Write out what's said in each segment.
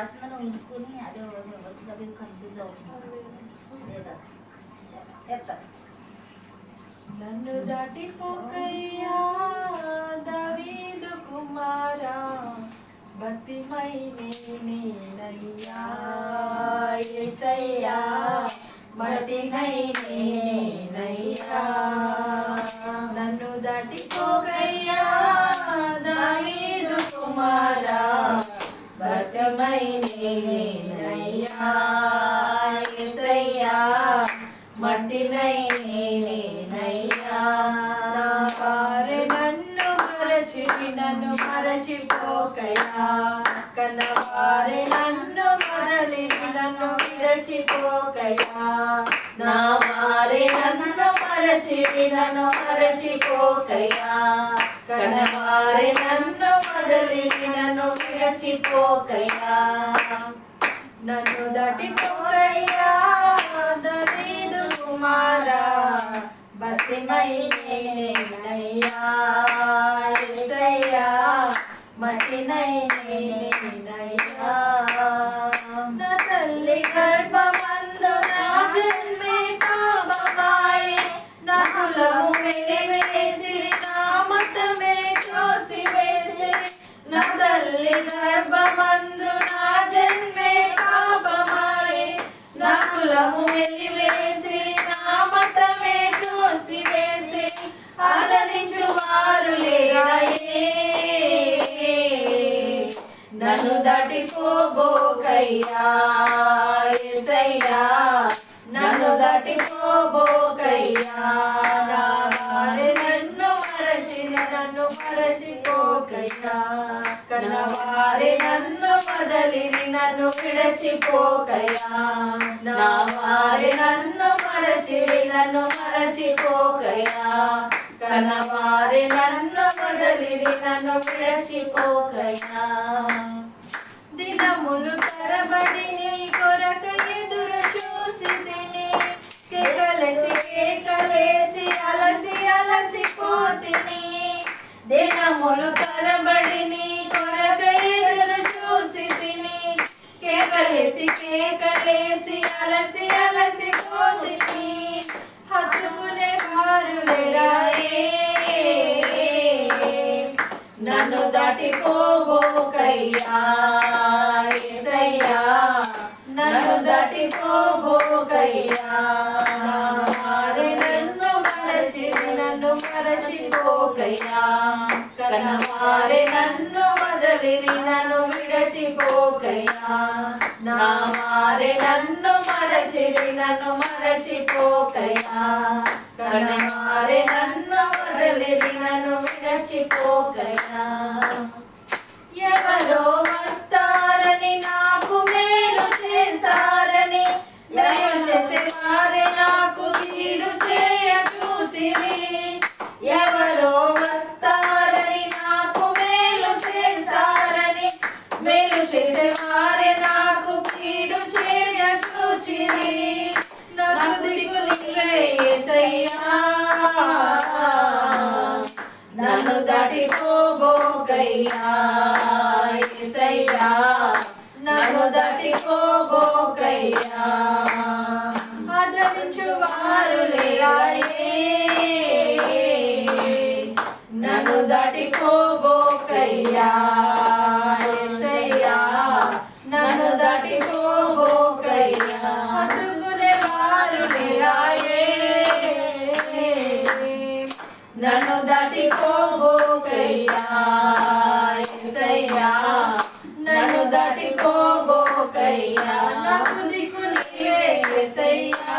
రాసిందని ఊహించుకొని అదే వచ్చేది కన్ఫ్యూజ్ అవుతుంది లేదా ఎత్తా. నన్ను దాటిపోకయ్యా దావీదు కుమారా, భక్తిమై నేనయ్యా యేసయ్యా, మట్టినై నేనయ్యా. నన్ను దాటిపోకయ్యా దావీదు కుమారా, భక్తిమై నేనయ్యా యేసయ్యా, మట్టినై నేనయ్యా. నా వారే నన్ను మరచి నన్ను మరచిపోకయ్యా, కన్నవారే నన్ను వదలి నన్ను విరచిపోకయ్యా. నా వారే నన్ను మరచిరి నన్ను మరచిపోకయ్యా, కన్నవారే నన్ను వదలి నన్ను విరచిపోకయ్యా. నన్ను దాటిపోకయ్యా దావీదు కుమారా, భక్తిమై నేనయ్యా యేసయ్యా, మట్టినై నేనయ్యా. నా తల్లి గర్భమందు నా జన్మే పాపమాయే, నా కులము వెలివేసి నా మతమే త్రోసివేసి. నా తల్లి గర్భమందు నా జన్మే పాపమాయే, నా కులము వెలివేసి నా మతమే త్రోసివేసి. ఆదరించు వారు లేరాయే, నన్ను దాటిపోబోకయ్యా యేసయ్యా, నన్ను దాటిపోబోకయ్యా. నా వారే నన్ను మరచిన నన్ను మరచిపోకయ్యా, కన్నవారే నన్ను వదలిరి నన్ను విడచిపోకయ్యా. నా వారే నన్ను మరచిరి నన్ను మరచిపోకయ్యా, కన్నవారే నన్ను వదలిరి నన్ను విడచిపోకయ్యా. దినములు తరబడి నీ కొరక ఎదురు చూసి తిని, కేకలేసి అలసి అలసిపోతిని. దినములు తరబడి నీ కొరక ఎదురు చూసి తిని, కేకలేసి అలసి అలసిపోతిని. హత్తుకునే వారు లేరాయే, నన్ను దాటిపోబోకయ్యా యేసయ్యా, నన్ను దాటిపోబోకయ్యా. నా వారే నన్ను మరచిరి నన్ను మరచిపోకయ్యా, కన్నవారే నన్ను వదలిరి నన్ను విడచిపోకయ్యా. నా వారే నన్ను మరచిరి నన్ను మరచిపోకయ్యా, కన్నవారే నన్ను వదలిరి నన్ను విడచిపోకయ్యా. ఎవరో వస్తారని నాకు మేలు చేస్తారని, మేలు చేసేవారే నాకు కీడు చేయ చూసిరి. ఎవరో వస్తారని నాకు మేలు చేస్తారని, మేలు చేసేవారే నాకు కీడు చేయ చూసిరి. నాకు దిక్కు నీవే యేసయ్యా, నన్ను దాటిపోబోకయ్యా యేసయ్యా, నన్ను దాటిపోబోకయ్యా. ఆదరించు వారు లేరాయే, నన్ను దాటిపోబోకయ్యా యేసయ్యా, నన్ను దాటిపోబోకయ్యా. హత్తుకునే వారు లేరాయే, నన్ను దాటిపోబోకయ్యా యేసయ్యా, నన్ను దాటిపోబోకయ్యా. నాకు దిక్కు నీవే యేసయ్యా,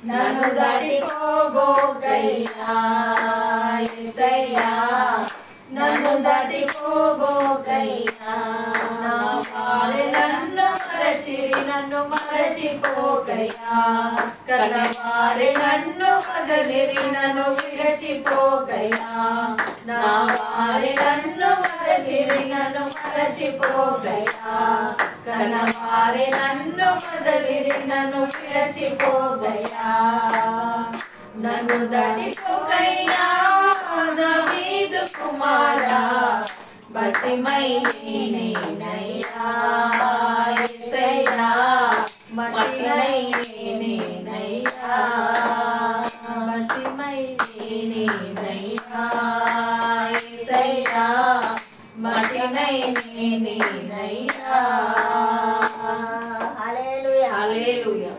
నన్ను దాటిపోబోకయ్యా యేసయ్యా, నన్ను దాటిపోబోకయ్యా. నా వారే నన్ను మరచిరి నన్ను మరచిపోకయ్యా, కన్నవారే నన్ను వదలిరి నన్ను విడచిపోకయ్యా. నా వారే నన్ను మరచిరి నన్ను మరచిపోకయ్యా, కన్నవారే నన్ను వదలిరి నన్ను విడచిపోకయ్యా. నన్ను దాటిపోకయ్యా దావీదు కుమారా, మట్టిమై నేనయ్యా యేసయ్యా మట్టిమై నేనయ్యా మట్టిమై నేనయ్యా యేసయ్యా మట్టిమై నేనయ్యా హల్లెలూయా హల్లెలూయా